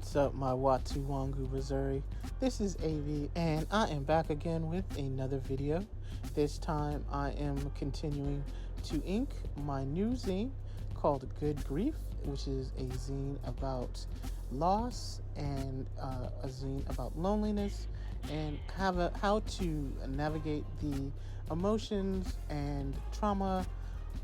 What's up, my Watu Wangu Missouri? This is AV, and I am back again with another video. This time I am continuing to ink my new zine called Good Grief, which is a zine about loss and a zine about loneliness and how to navigate the emotions and trauma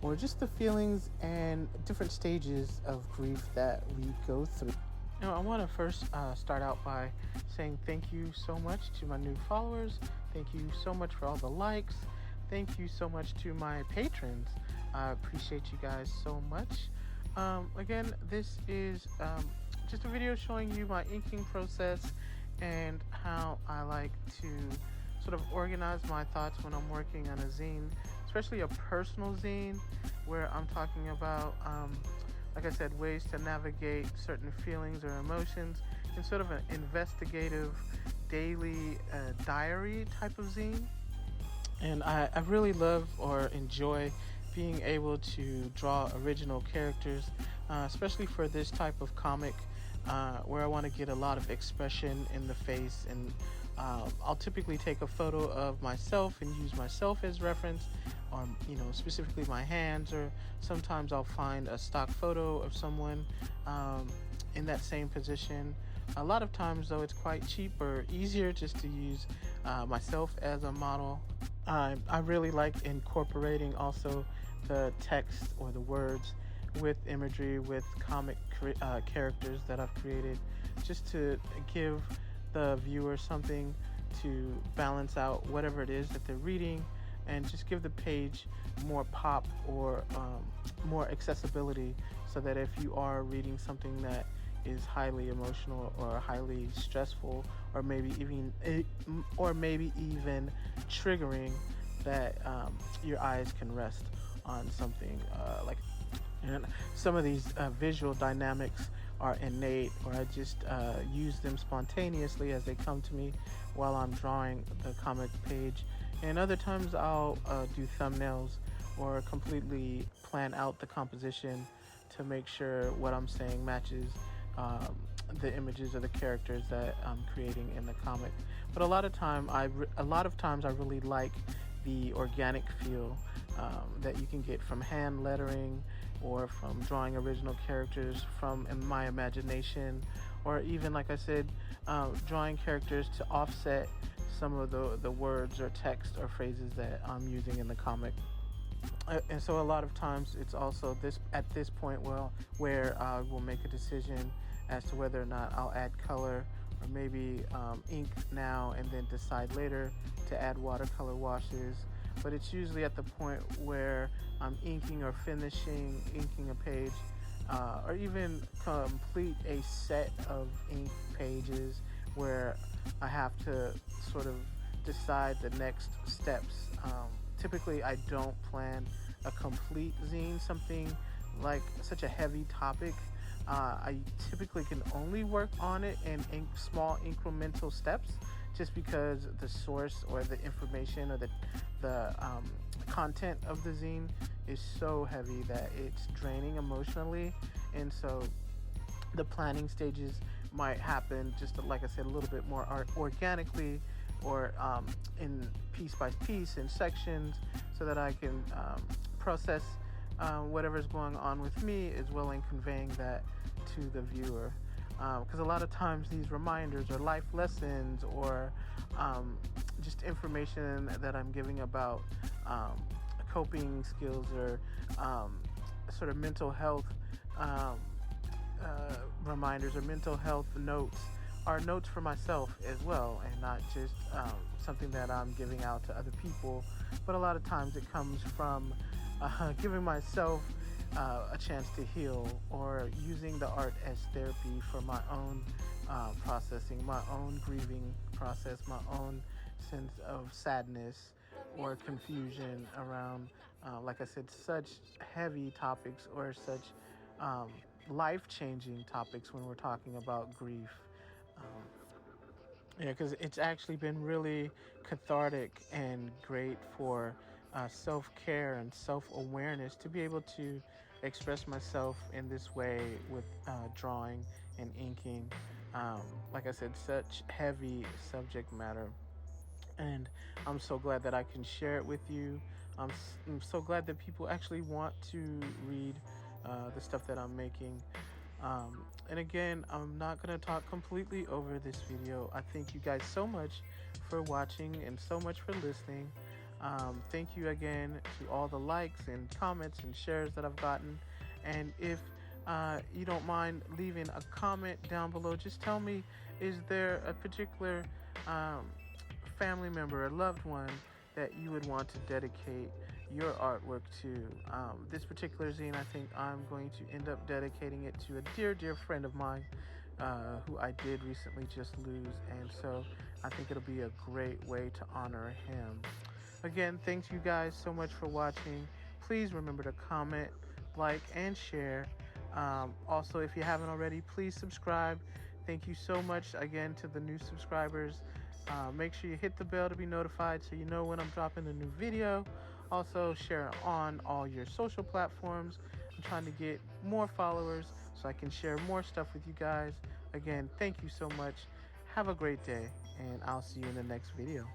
or just the feelings and different stages of grief that we go through. Now, I want to first start out by saying thank you so much to my new followers. Thank you so much for all the likes. Thank you so much to my patrons. I appreciate you guys so much. Again, this is just a video showing you my inking process and how I like to sort of organize my thoughts when I'm working on a zine, especially a personal zine where I'm talking about like I said, ways to navigate certain feelings or emotions in sort of an investigative daily diary type of zine. And I really love or enjoy being able to draw original characters, especially for this type of comic where I want to get a lot of expression in the face. And I'll typically take a photo of myself and use myself as reference, or specifically my hands, or sometimes I'll find a stock photo of someone in that same position. A lot of times though, it's quite cheap or easier just to use myself as a model. I really like incorporating also the text or the words with imagery, with comic characters that I've created, just to give the viewer something to balance out whatever it is that they're reading, and just give the page more pop or more accessibility, so that if you are reading something that is highly emotional or highly stressful, or maybe even triggering, that your eyes can rest on something like. And some of these visual dynamics are innate, or I just use them spontaneously as they come to me while I'm drawing the comic page. And other times I'll do thumbnails or completely plan out the composition to make sure what I'm saying matches the images or the characters that I'm creating in the comic. But a lot of times I really like the organic feel that you can get from hand lettering, or from drawing original characters from in my imagination, or even, like I said, drawing characters to offset some of the words or text or phrases that I'm using in the comic. And so a lot of times it's also at this point where I will make a decision as to whether or not I'll add color, or maybe ink now and then decide later to add watercolor washes. But it's usually at the point where I'm inking or finishing inking a page, or even complete a set of ink pages, where I have to sort of decide the next steps. Typically, I don't plan a complete zine, something like such a heavy topic. I typically can only work on it in small incremental steps, just because the source or the information or the content of the zine is so heavy that it's draining emotionally. And so the planning stages might happen, just like I said, a little bit more organically, or in piece by piece, in sections, so that I can process whatever's going on with me, as well in conveying that to the viewer. Because a lot of times these reminders or life lessons, or just information that I'm giving about coping skills, or sort of mental health reminders or mental health notes, are notes for myself as well, and not just something that I'm giving out to other people. But a lot of times it comes from giving myself a chance to heal, or using the art as therapy for my own processing, my own grieving process, my own sense of sadness or confusion around, like I said, such heavy topics, or such life-changing topics when we're talking about grief. Because it's actually been really cathartic and great for self-care and self-awareness to be able to express myself in this way with drawing and inking. Like I said, such heavy subject matter, and I'm so glad that I can share it with you. I'm so glad that people actually want to read the stuff that I'm making. And again, I'm not going to talk completely over this video. I thank you guys so much for watching and so much for listening. Thank you again to all the likes and comments and shares that I've gotten. And if you don't mind leaving a comment down below, just tell me, is there a particular family member or loved one that you would want to dedicate your artwork to? This particular zine, I think I'm going to end up dedicating it to a dear friend of mine who I did recently just lose, and so I think it'll be a great way to honor him. Again, thanks you guys so much for watching. Please remember to comment, like, and share. Also, if you haven't already, please subscribe. Thank you so much again to the new subscribers. Make sure you hit the bell to be notified so you know when I'm dropping a new video. Also, share it on all your social platforms. I'm trying to get more followers so I can share more stuff with you guys. Again, thank you so much. Have a great day, and I'll see you in the next video.